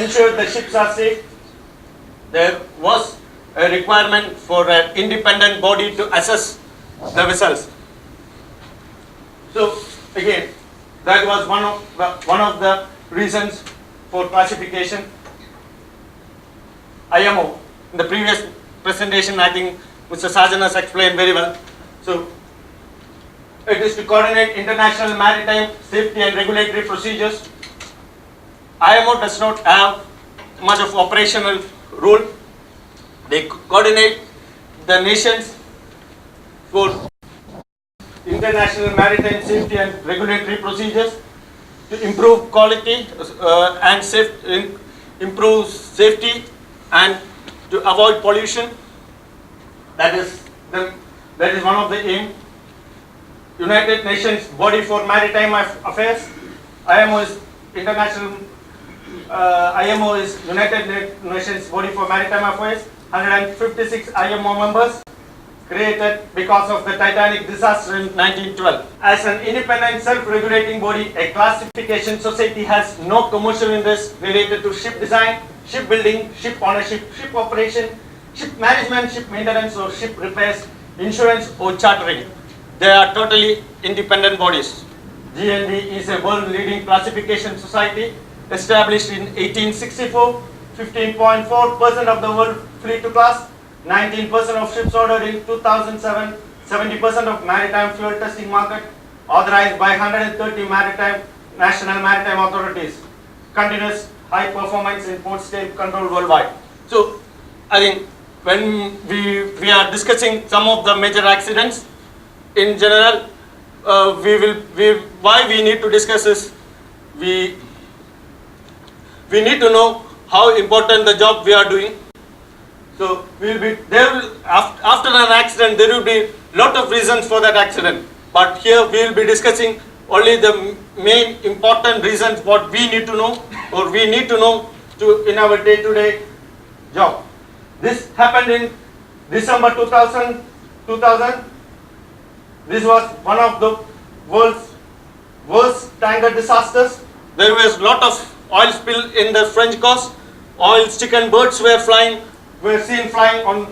ensure the ships are safe, there was a requirement for an independent body to assess the vessels. So again, that was one of the reasons for classification. IMO, in the previous presentation, I think Mr. Sajan has explained very well. So it is to coordinate international maritime safety and regulatory procedures. IMO does not have much of operational role. They coordinate the nations for international maritime safety and regulatory procedures to improve quality and improve safety and to avoid pollution. That is one of the aim. United Nations Body for Maritime Affairs. IMO is United Nations Body for Maritime Affairs. 156 IMO members created because of the Titanic disaster in 1912. As an independent self-regulating body, a classification society has no commercial interest related to ship design, shipbuilding, ship ownership, ship operation, ship management, ship maintenance or ship repairs, insurance or chartering. They are totally independent bodies. GNB is a world-leading classification society established in 1864. 15.4% of the world fleet to class, 19% of ships ordered in 2007, 70% of maritime fuel testing market, authorized by 130 national maritime authorities, continuous high performance in port state control worldwide. So, I think when we are discussing some of the major accidents, in general, why we need to discuss is we need to know how important the job we are doing. So after an accident there will be lot of reasons for that accident, but here we will be discussing only the main important reasons what we need to know or we need to know in our day-to-day job. This happened in December 2000. This was one of the world's worst tanker disasters. There was lot of oil spill in the French coast. Oil-stricken birds were seen flying on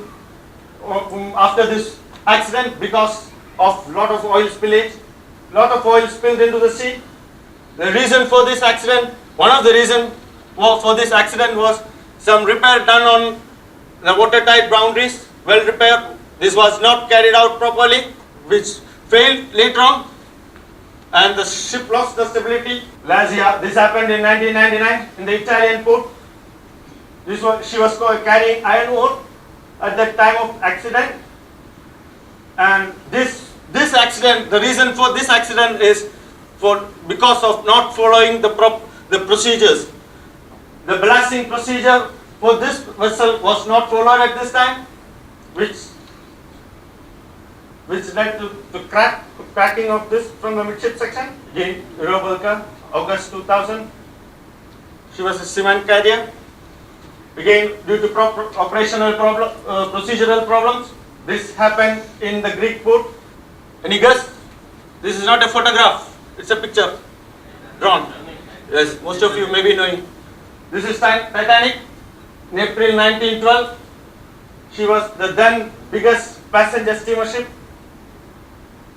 after this accident because of lot of oil spillage. Lot of oil spilled into the sea. The reason for this accident, one of the reasons for this accident was some repair done on the watertight boundaries, well repaired. This was not carried out properly, which failed later on, and the ship lost the stability. Lazia, this happened in 1999 in the Italian port. She was carrying iron ore at the time of accident, and this accident, the reason for this accident is because of not following the procedures. The blasting procedure for this vessel was not followed at this time, which led to the cracking of this from the midship section. Again, Eurobulka, August 2000. She was a cement carrier. Again, due to procedural problems, this happened in the Greek port. Any guess? This is not a photograph, it's a picture drawn. Yes, most of you may be knowing. This is Titanic in April 1912. She was the then biggest passenger steamer ship.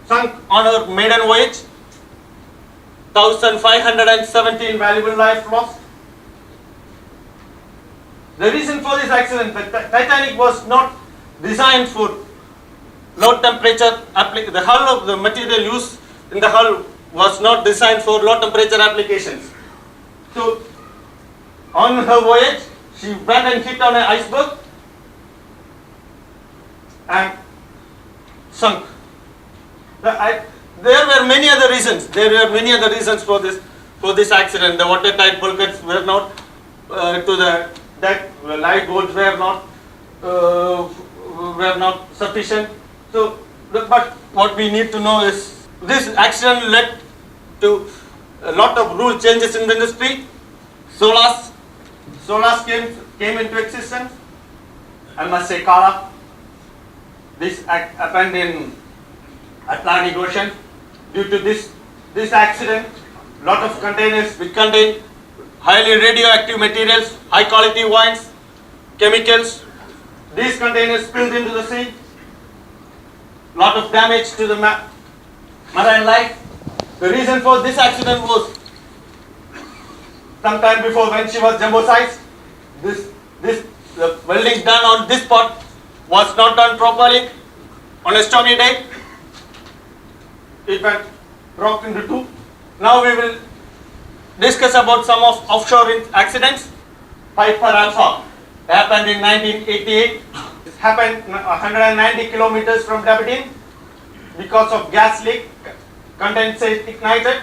Sunk on her maiden voyage. 1,517 valuable lives lost. The reason for this accident, the Titanic was not designed for low temperature application. The hull of the material used in the hull was not designed for low temperature applications. So, on her voyage, she went and hit on an iceberg and sunk. There were many other reasons. There were many other reasons for this accident. The watertight bulkheads were not to the deck. The lifeboats were not sufficient. So, but what we need to know is this accident led to a lot of rule changes in the industry. SOLAS came into existence. I must say CALA. This happened in Atlantic Ocean. Due to this accident, lot of containers which contain highly radioactive materials, high quality wines, chemicals. These containers spilled into the sea. Lot of damage to the marine life. The reason for this accident was sometime before, when she was jumbo sized, the welding done on this part was not done properly. On a stormy day, it went broke into two. Now we will discuss about some of offshore accidents. Piper Alpha happened in 1988. It happened 190 kilometers from Aberdeen. Because of gas leak, condensate ignited,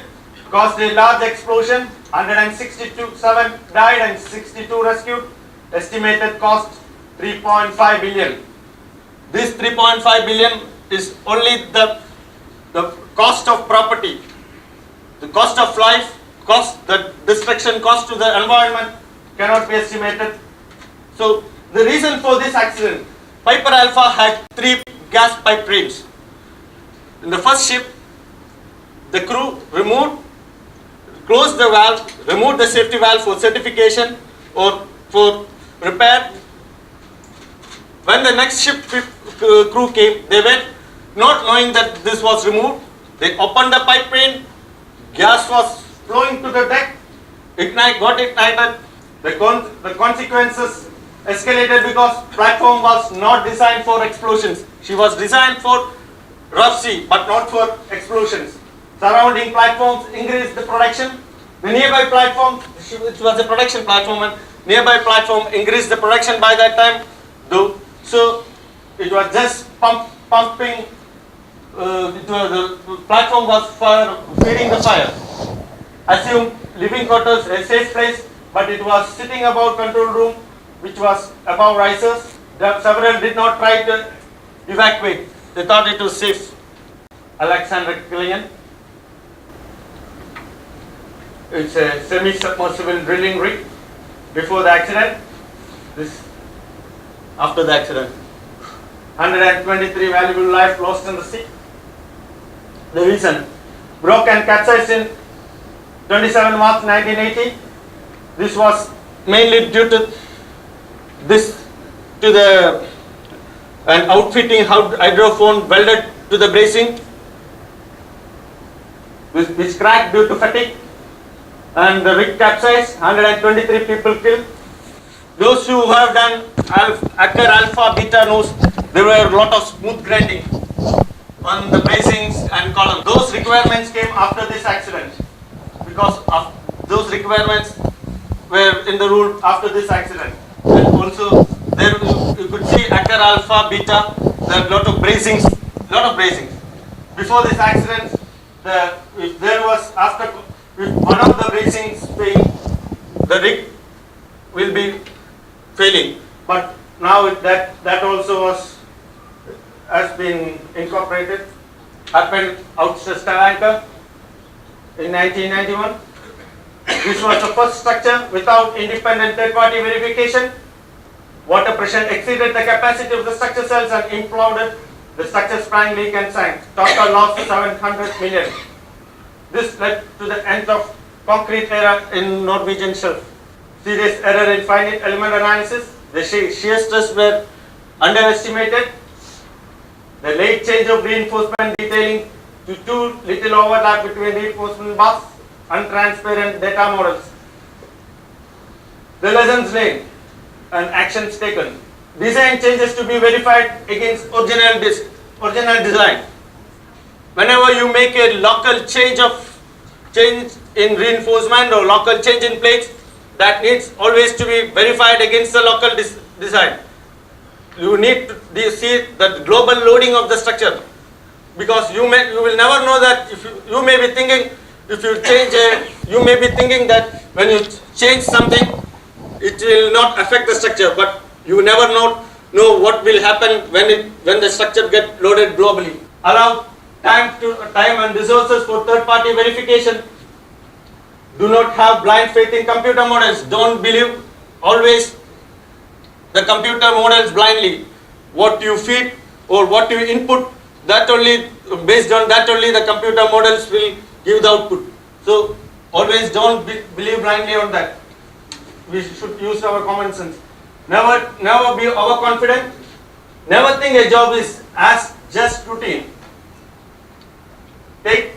caused a large explosion. 167 died and 62 rescued. Estimated cost 3.5 billion. This 3.5 billion is only the cost of property. The cost of life, the destruction cost to the environment cannot be estimated. So the reason for this accident, Piper Alpha had 3 gas pipe trains. In the first ship, the crew closed the valve, removed the safety valve for certification or for repair. When the next ship crew came, they went not knowing that this was removed. They opened the pipe train, gas was flowing to the deck, got ignited. The consequences escalated because platform was not designed for explosions. She was designed for rough sea, but not for explosions. Surrounding platforms increased the production. The nearby platform, which was a production platform, and nearby platform increased the production by that time. So it was just pumping. The platform was feeding the fire. Assume living quarters, a safe place, but it was sitting above control room, which was above risers. Several did not try to evacuate. They thought it was safe. Alexander Killian. It's a semi-submersible drilling rig. Before the accident, this after the accident. 123 valuable lives lost in the sea. The reason, broke and capsized in 27 March 1980. This was mainly due to an outfitting hydrophone welded to the bracing, which cracked due to fatigue, and the rig capsized. 123 people killed. Those who have done Acker Alpha Beta knows there were a lot of smooth grinding on the bracings and columns. Those requirements came after this accident, because of those requirements were in the rule after this accident. And also there you could see Acker Alpha Beta, there are lot of bracings. Before this accident, if one of the bracings failed, the rig will be failing. But now that also has been incorporated. Happened out Sri Lanka in 1991. This was the first structure without independent third-party verification. Water pressure exceeded the capacity of the structure cells and imploded. The structure sprang, leak and sank. Total loss 700 million. This led to the end of concrete era in Norwegian shelf. Serious error in finite element analysis. The shear stress were underestimated. The late change of reinforcement detailing to too little overlap between reinforcement bars, untransparent data models. The lessons learned and actions taken. Design changes to be verified against original design. Whenever you make a local change in reinforcement or local change in plates, that needs always to be verified against the local design. You need to see the global loading of the structure, because you will never know that. You may be thinking that when you change something, it will not affect the structure, but you never know what will happen when the structure gets loaded globally. Allow time and resources for third-party verification. Do not have blind faith in computer models. Don't believe always the computer models blindly. What you feed or what you input, based on that only the computer models will give the output. So always don't believe blindly on that. we should use our common sense. Never be overconfident. Never think a job is as just routine. Take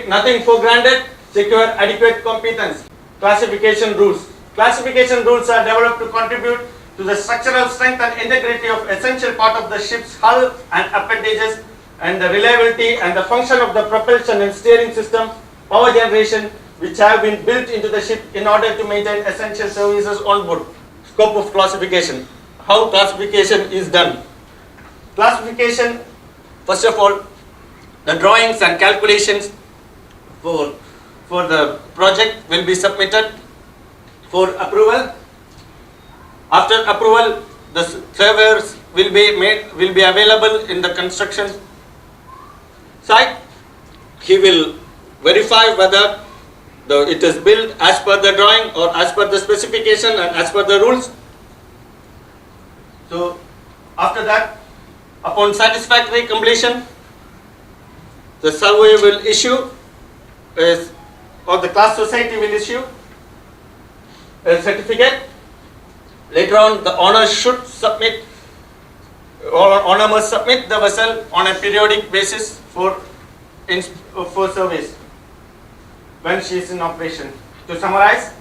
nothing for granted. Secure adequate competence. Classification rules. Classification rules are developed to contribute to the structural strength and integrity of essential part of the ship's hull and appendages, and the reliability and the function of the propulsion and steering system, power generation, which have been built into the ship in order to maintain essential services on board. Scope of classification. How classification is done. Classification, first of all, the drawings and calculations for the project will be submitted for approval. After approval, the surveyors will be available in the construction site. He will verify whether it is built as per the drawing or as per the specification and as per the rules. So after that, upon satisfactory completion, the surveyor will issue or the class society will issue a certificate. Later on, the owner should submit, or owner must submit the vessel on a periodic basis for surveys when she is in operation. To summarize,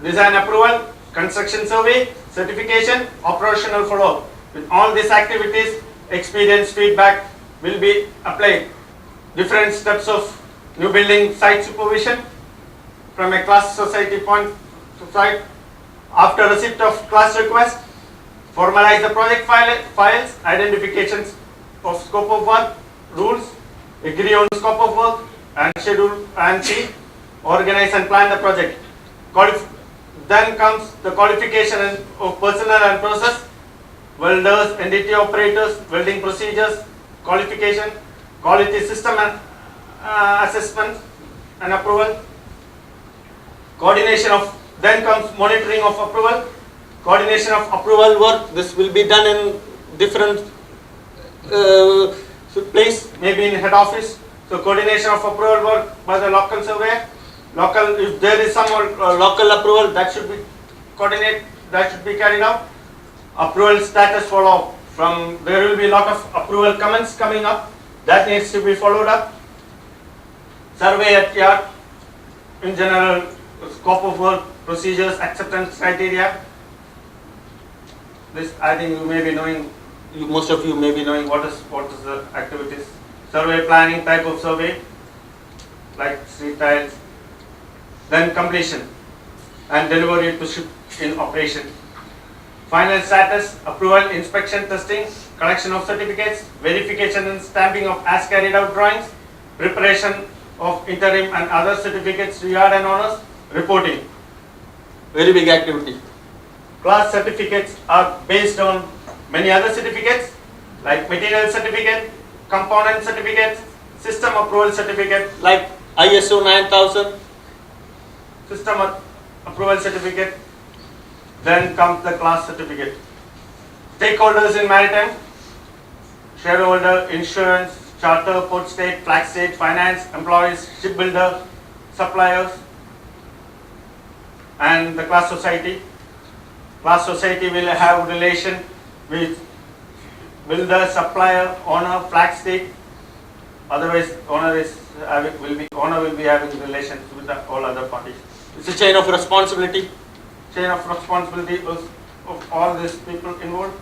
design approval, construction survey, certification, operational follow-up. With all these activities, experience feedback will be applied. Different steps of new building site supervision from a class society point to site. After receipt of class request, formalize the project files, identifications of scope of work, rules, agree on scope of work and schedule and see, organize and plan the project. Then comes the qualification of personnel and process, welders, NDT operators, welding procedures, qualification, quality system and assessment and approval, coordination of, then comes monitoring of approval, coordination of approval work. This will be done in different place, maybe in head office. So coordination of approval work by the local surveyor. If there is some local approval, that should be coordinated, that should be carried out. Approval status follow from, there will be a lot of approval comments coming up, that needs to be followed up. Survey at yard, in general, scope of work, procedures, acceptance criteria. This, I think you may be knowing, most of you may be knowing what is the activities. Survey planning, type of survey, like street tiles. Then completion and delivery to ship in operation. Final status, approval, inspection, testing, collection of certificates, verification and stamping of as carried out drawings, preparation of interim and other certificates to yard and owners, reporting. Very big activity. Class certificates are based on many other certificates like material certificate, component certificates, system approval certificate like ISO 9000, system approval certificate. Then comes the class certificate. Stakeholders in maritime, shareholder, insurance, charter, port state, flag state, finance, employees, shipbuilder, suppliers, and the class society. Class society will have relation with builder, supplier, owner, flag state. Otherwise, owner will be having relations with all other parties. It's a chain of responsibility. Chain of responsibility of all these people involved.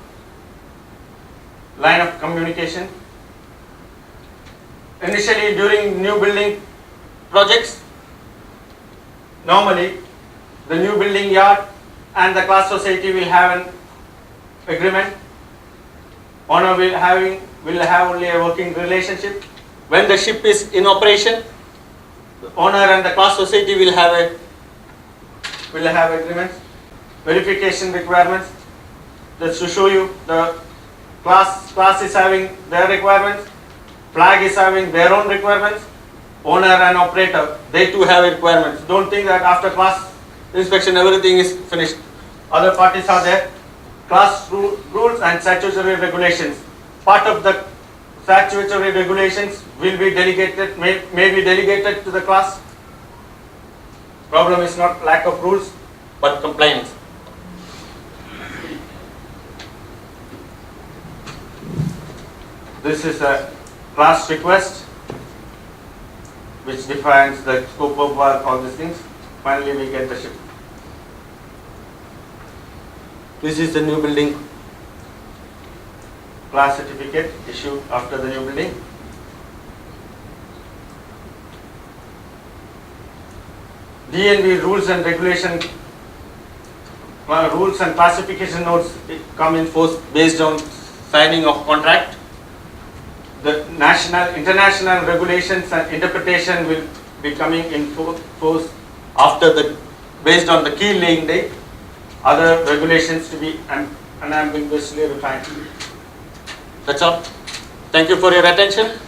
Line of communication. Initially, during new building projects, normally the new building yard and the class society will have an agreement. Owner will have only a working relationship. When the ship is in operation, the owner and the class society will have agreements. Verification requirements. That's to show you the class is having their requirements, flag is having their own requirements, owner and operator, they too have requirements. Don't think that after class inspection everything is finished. Other parties are there. Class rules and statutory regulations. Part of the statutory regulations will be delegated, may be delegated to the class. Problem is not lack of rules. but compliance. This is a class request which defines the scope of work, all these things. Finally, we get the ship. This is the new building class certificate issued after the new building. DNV rules and regulation, rules and classification notes come in force based on signing of contract. The national, international regulations and interpretation will be coming in force after the, based on the key laying date. Other regulations to be unambiguously refined. That's all. Thank you for your attention.